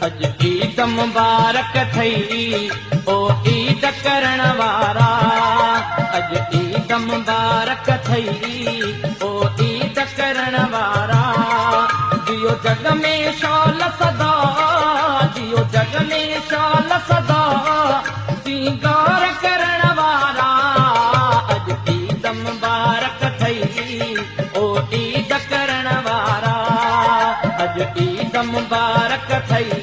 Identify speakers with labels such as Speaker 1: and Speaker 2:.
Speaker 1: अज ईद मुबारक थई ओ ईद करण वारा अज ईद मुबारक थई ओ ईद करण वारा जियो जग में शौल सदा जियो जग में शौल सदा सिंगार करण वारा अज ईद मुबारक थई ओ ईद करण वारा अज ईद मुबारक थई